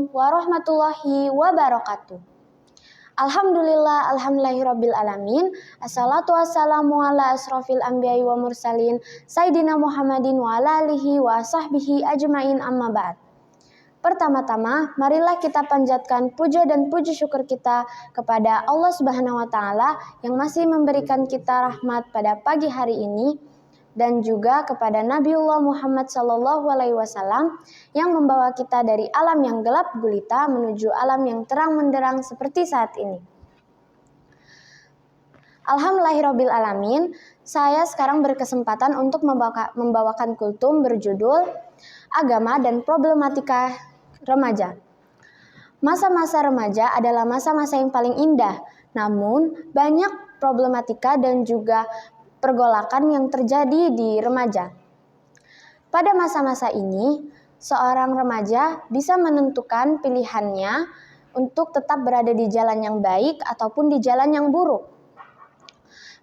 Assalamualaikum warahmatullahi wabarakatuh. Alhamdulillahirabbil alamin. Assalatu wassalamu ala asrofil anbiya'i wa mursalin Sayyidina Muhammadin wa ala alihi wa sahbihi ajmain, amma ba'd. Pertama-tama, marilah kita panjatkan puja dan puji syukur kita kepada Allah Subhanahu wa taala yang masih memberikan kita rahmat pada pagi hari ini, dan juga kepada Nabiullah Muhammad SAW yang membawa kita dari alam yang gelap gulita menuju alam yang terang menderang seperti saat ini. Alhamdulillahirabbil alamin. Saya sekarang berkesempatan untuk membawakan kultum berjudul Agama dan Problematika Remaja. Masa-masa remaja adalah masa-masa yang paling indah, namun banyak problematika dan juga pergolakan yang terjadi di remaja. Pada masa-masa ini, seorang remaja bisa menentukan pilihannya untuk tetap berada di jalan yang baik ataupun di jalan yang buruk.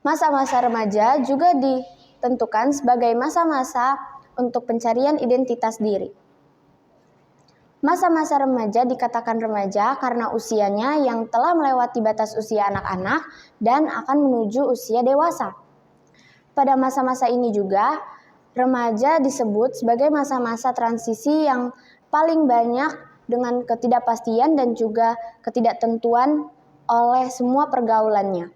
Masa-masa remaja juga ditentukan sebagai masa-masa untuk pencarian identitas diri. Masa-masa remaja dikatakan remaja karena usianya yang telah melewati batas usia anak-anak dan akan menuju usia dewasa. Pada masa-masa ini juga, remaja disebut sebagai masa-masa transisi yang paling banyak dengan ketidakpastian dan juga ketidaktentuan oleh semua pergaulannya.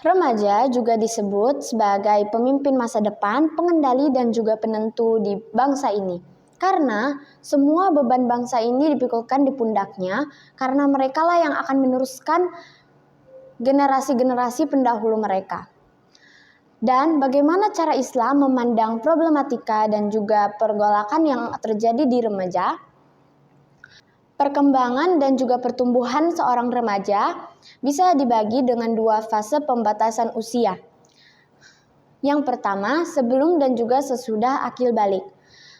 Remaja juga disebut sebagai pemimpin masa depan, pengendali dan juga penentu di bangsa ini. Karena semua beban bangsa ini dipikulkan di pundaknya, karena merekalah yang akan meneruskan generasi-generasi pendahulu mereka. Dan bagaimana cara Islam memandang problematika dan juga pergolakan yang terjadi di remaja? Perkembangan dan juga pertumbuhan seorang remaja bisa dibagi dengan dua fase pembatasan usia. Yang pertama, sebelum dan juga sesudah akil balik.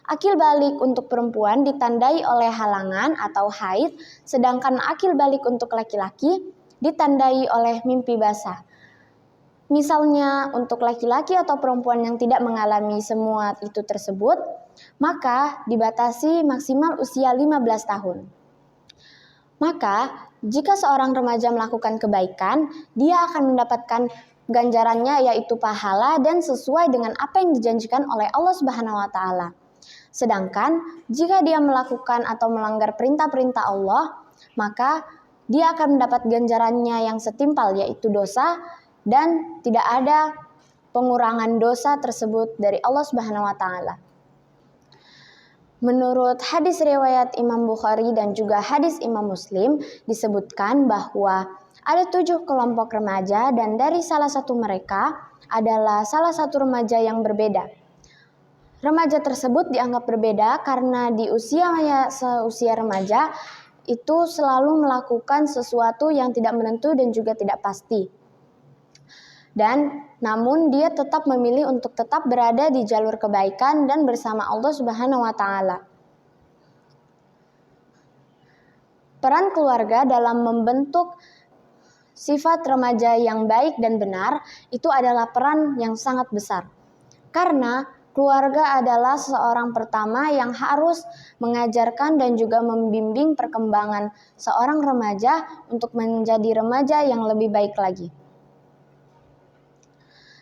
Akil balik untuk perempuan ditandai oleh halangan atau haid, sedangkan akil balik untuk laki-laki ditandai oleh mimpi basah. Misalnya untuk laki-laki atau perempuan yang tidak mengalami semua itu tersebut, maka dibatasi maksimal usia 15 tahun. Maka, jika seorang remaja melakukan kebaikan, dia akan mendapatkan ganjarannya yaitu pahala dan sesuai dengan apa yang dijanjikan oleh Allah Subhanahu wa taala. Sedangkan, jika dia melakukan atau melanggar perintah-perintah Allah, maka dia akan mendapat ganjarannya yang setimpal yaitu dosa, dan tidak ada pengurangan dosa tersebut dari Allah Subhanahu wa taala. Menurut hadis riwayat Imam Bukhari dan juga hadis Imam Muslim disebutkan bahwa ada 7 kelompok remaja dan dari salah satu mereka adalah salah satu remaja yang berbeda. Remaja tersebut dianggap berbeda karena di seusia remaja itu selalu melakukan sesuatu yang tidak menentu dan juga tidak pasti. Dan namun dia tetap memilih untuk tetap berada di jalur kebaikan dan bersama Allah Subhanahu wa taala. Peran keluarga dalam membentuk sifat remaja yang baik dan benar itu adalah peran yang sangat besar. Karena keluarga adalah seorang pertama yang harus mengajarkan dan juga membimbing perkembangan seorang remaja untuk menjadi remaja yang lebih baik lagi.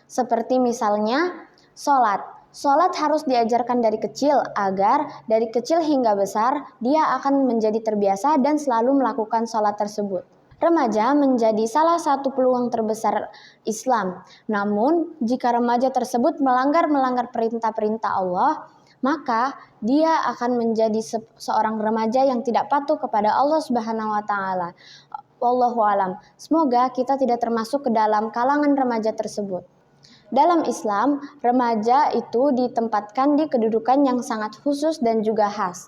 Seperti misalnya sholat. Sholat harus diajarkan dari kecil agar dari kecil hingga besar dia akan menjadi terbiasa dan selalu melakukan sholat tersebut. Remaja menjadi salah satu peluang terbesar Islam. Namun jika remaja tersebut melanggar perintah-perintah Allah, maka dia akan menjadi seorang remaja yang tidak patuh kepada Allah Subhanahu wa taala. Wallahu alam. Semoga kita tidak termasuk ke dalam kalangan remaja tersebut. Dalam Islam, remaja itu ditempatkan di kedudukan yang sangat khusus dan juga khas.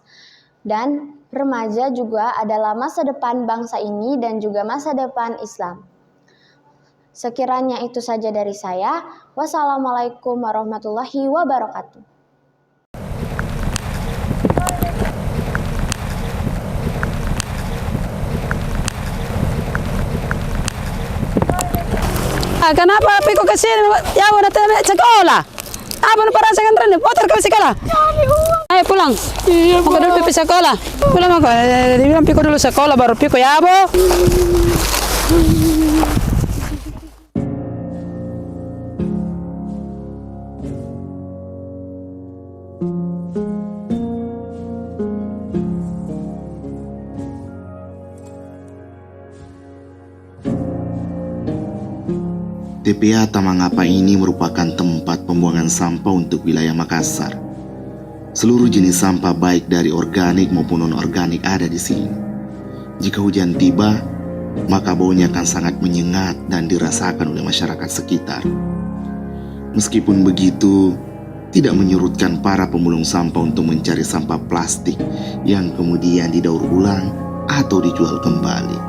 Dan remaja juga adalah masa depan bangsa ini dan juga masa depan Islam. Sekiranya itu saja dari saya. Wassalamualaikum warahmatullahi wabarakatuh. Kenapa pikir ke sini? Ya udah sekolah. Apa nu para sekarang motor ke sekolah? ayo pulang. Iya, Mau dulu pipi sekolah. Pulang mau. Dibilang Piko dulu sekolah baru Piko ya, Bu. TPA Tamangapa ini merupakan tempat pembuangan sampah untuk wilayah Makassar. Seluruh jenis sampah baik dari organik maupun non-organik ada di sini. Jika hujan tiba, maka baunya akan sangat menyengat dan dirasakan oleh masyarakat sekitar. Meskipun begitu, tidak menyurutkan para pemulung sampah untuk mencari sampah plastik yang kemudian didaur ulang atau dijual kembali.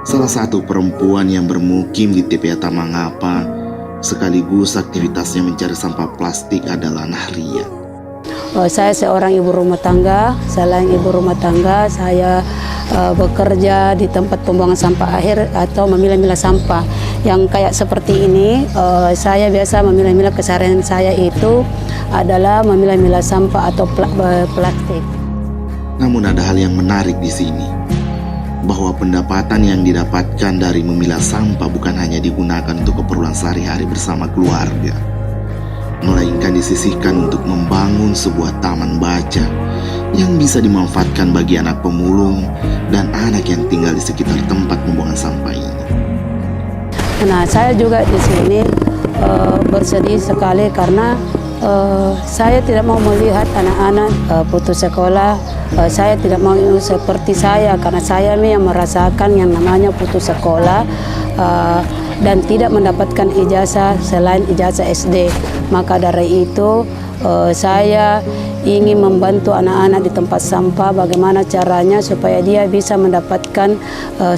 Salah satu perempuan yang bermukim di TPA Tamangapa sekaligus aktivitasnya mencari sampah plastik adalah Nahria. Saya seorang ibu rumah tangga. Selain ibu rumah tangga, saya bekerja di tempat pembuangan sampah akhir atau memilah-milah sampah. Yang kayak seperti ini, saya biasa memilah-milah. Keseharian saya itu adalah memilah-milah sampah atau plastik. Namun ada hal yang menarik di sini, bahwa pendapatan yang didapatkan dari memilah sampah bukan hanya digunakan untuk keperluan sehari-hari bersama keluarga, melainkan disisihkan untuk membangun sebuah taman baca yang bisa dimanfaatkan bagi anak pemulung dan anak yang tinggal di sekitar tempat pembuangan sampah ini. Nah, saya juga di sini bersedih sekali karena saya tidak mau melihat anak-anak putus sekolah. Saya tidak mau seperti saya karena saya yang merasakan yang namanya putus sekolah dan tidak mendapatkan ijazah selain ijazah SD. Maka dari itu saya ingin membantu anak-anak di tempat sampah bagaimana caranya supaya dia bisa mendapatkan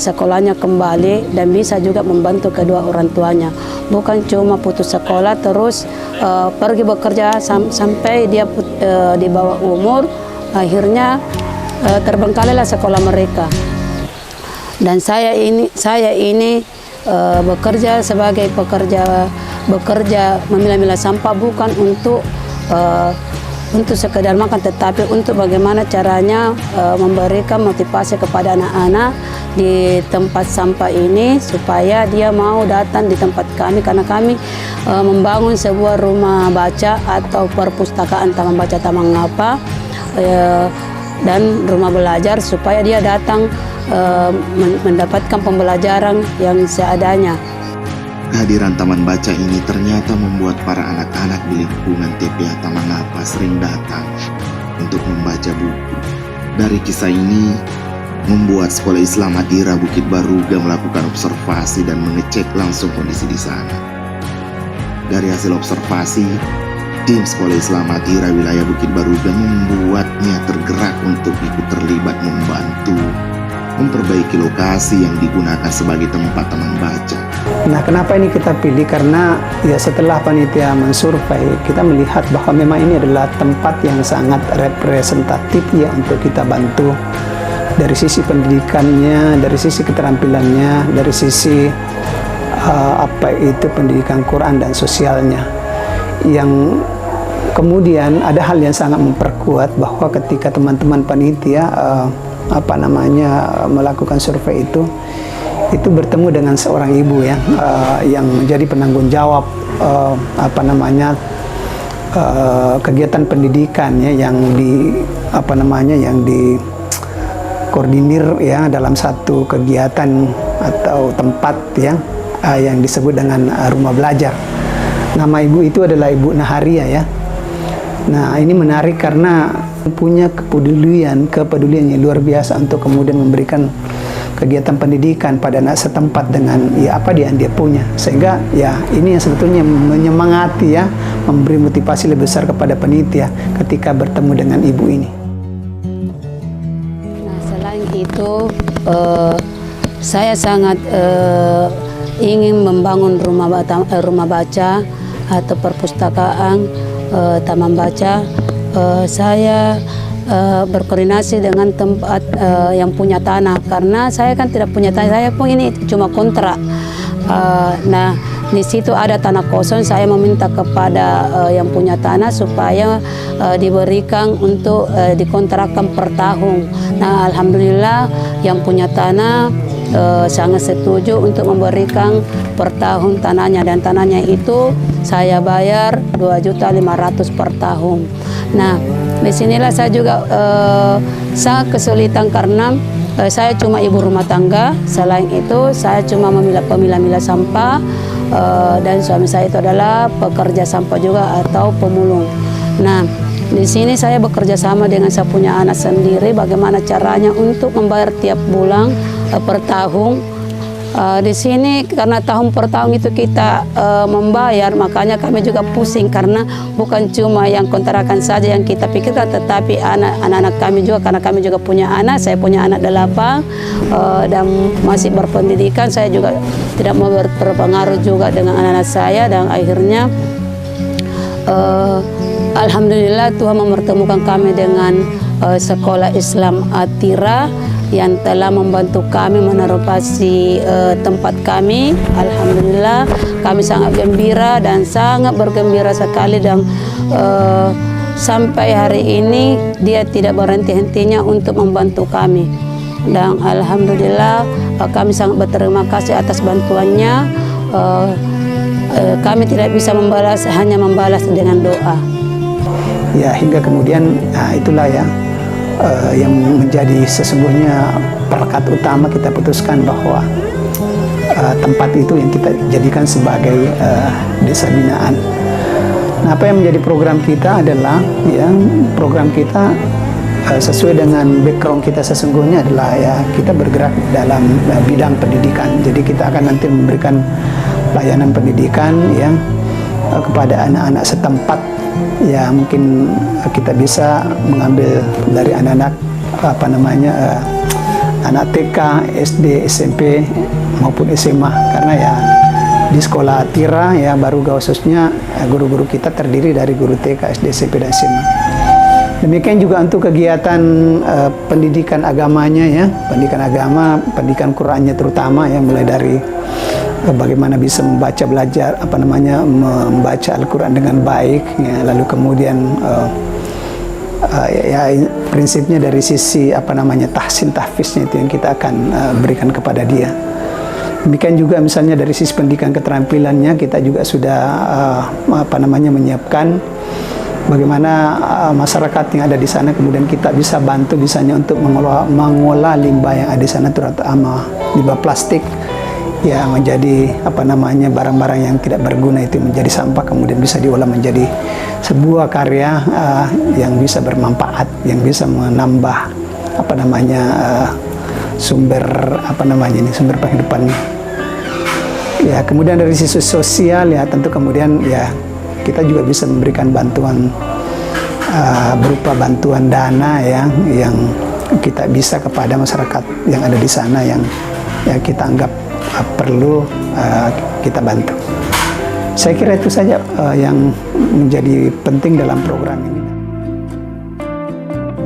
sekolahnya kembali dan bisa juga membantu kedua orang tuanya. Bukan cuma putus sekolah terus pergi bekerja sampai dia di bawah umur, akhirnya terbengkalailah sekolah mereka. Dan saya ini bekerja sebagai bekerja memilah-milah sampah bukan untuk sekedar makan, tetapi untuk bagaimana caranya memberikan motivasi kepada anak-anak di tempat sampah ini supaya dia mau datang di tempat kami, karena kami membangun sebuah rumah baca atau perpustakaan Taman Baca Tamangapa dan rumah belajar supaya dia datang mendapatkan pembelajaran yang seadanya. Kehadiran taman baca ini ternyata membuat para anak-anak di lingkungan TPA Tamangapa sering datang untuk membaca buku. Dari kisah ini membuat Sekolah Islam Adira Bukit Baruga melakukan observasi dan mengecek langsung kondisi di sana. Dari hasil observasi, tim Sekolah Islam Adira wilayah Bukit Baruga membuatnya tergerak untuk ikut terlibat membantu memperbaiki lokasi yang digunakan sebagai tempat taman baca. Nah, kenapa ini kita pilih? Karena ya setelah panitia mensurvei, kita melihat bahwa memang ini adalah tempat yang sangat representatif ya untuk kita bantu dari sisi pendidikannya, dari sisi keterampilannya, dari sisi pendidikan Quran dan sosialnya. Yang kemudian ada hal yang sangat memperkuat bahwa ketika teman-teman panitia melakukan survei itu bertemu dengan seorang ibu ya yang menjadi penanggung jawab kegiatan pendidikan ya yang dikoordinir ya dalam satu kegiatan atau tempat ya yang disebut dengan rumah belajar. Nama ibu itu adalah Ibu Naharia ya. Nah, ini menarik karena punya kepedulian yang luar biasa untuk kemudian memberikan kegiatan pendidikan pada anak setempat dengan ya apa yang dia punya, sehingga ya ini yang sebetulnya menyemangati ya, memberi motivasi lebih besar kepada panitia ketika bertemu dengan ibu ini. Nah, selain itu saya sangat ingin membangun rumah baca atau perpustakaan taman baca. Saya berkoordinasi dengan tempat yang punya tanah, karena saya kan tidak punya tanah, saya pun ini cuma kontrak. Nah, di situ ada tanah kosong. Saya meminta kepada yang punya tanah supaya diberikan untuk dikontrakkan per tahun. Nah, alhamdulillah yang punya tanah sangat setuju untuk memberikan per tahun tanahnya, dan tanahnya itu saya bayar 2.500.000 per tahun. Nah, disinilah saya juga sangat kesulitan karena saya cuma ibu rumah tangga. Selain itu saya cuma pemilah-milah sampah, dan suami saya itu adalah pekerja sampah juga atau pemulung. Nah, di sini saya bekerja sama dengan saya punya anak sendiri, bagaimana caranya untuk membayar tiap bulan per tahun. Di sini karena tahun per tahun itu kita membayar, makanya kami juga pusing karena bukan cuma yang kontrakan saja yang kita pikirkan, tetapi anak-anak kami juga, karena kami juga punya anak. Saya punya anak 8 dan masih berpendidikan. Saya juga tidak mau berpengaruh juga dengan anak-anak saya, dan akhirnya alhamdulillah Tuhan mempertemukan kami dengan sekolah Islam Atira yang telah membantu kami merenovasi tempat kami. Alhamdulillah kami sangat gembira dan sangat bergembira sekali, dan sampai hari ini dia tidak berhenti-hentinya untuk membantu kami, dan alhamdulillah kami sangat berterima kasih atas bantuannya. Kami tidak bisa membalas, hanya membalas dengan doa. Ya, hingga kemudian itulah ya yang menjadi sesungguhnya perekat utama kita putuskan bahwa tempat itu yang kita jadikan sebagai desa binaan. Nah, apa yang menjadi program kita adalah ya, program kita sesuai dengan background kita sesungguhnya adalah ya, kita bergerak dalam bidang pendidikan. Jadi kita akan nanti memberikan layanan pendidikan ya kepada anak-anak setempat. Ya, mungkin kita bisa mengambil dari anak-anak anak TK, SD, SMP maupun SMA, karena ya di sekolah Atira ya baru khususnya guru-guru kita terdiri dari guru TK, SD, SMP dan SMA. Demikian juga untuk kegiatan pendidikan agamanya ya, pendidikan agama, pendidikan Qur'annya terutama ya, mulai dari bagaimana bisa belajar membaca Al-Quran dengan baik ya, lalu kemudian ya prinsipnya dari sisi tahsin tahfiznya itu yang kita akan berikan kepada dia. Demikian juga misalnya dari sisi pendidikan keterampilannya kita juga sudah menyiapkan bagaimana masyarakat yang ada di sana kemudian kita bisa bantu misalnya untuk mengolah limbah yang ada di sana, terutama limbah plastik ya, menjadi barang-barang yang tidak berguna itu menjadi sampah, kemudian bisa diolah menjadi sebuah karya yang bisa bermanfaat, yang bisa menambah sumber penghidupan. Ya, kemudian dari sisi sosial ya tentu kemudian ya kita juga bisa memberikan bantuan berupa bantuan dana ya, yang kita bisa kepada masyarakat yang ada di sana yang ya kita anggap perlu kita bantu. Saya kira itu saja yang menjadi penting dalam program ini.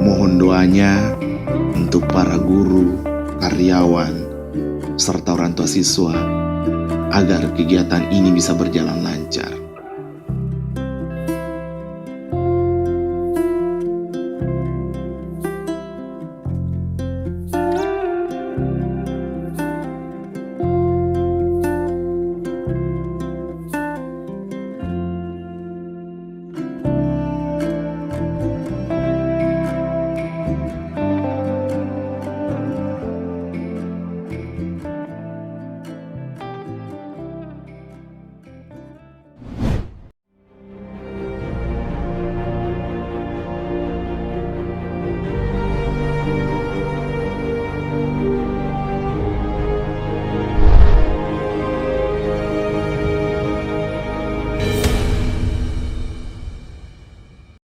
Mohon doanya untuk para guru, karyawan, serta orang tua siswa agar kegiatan ini bisa berjalan lancar.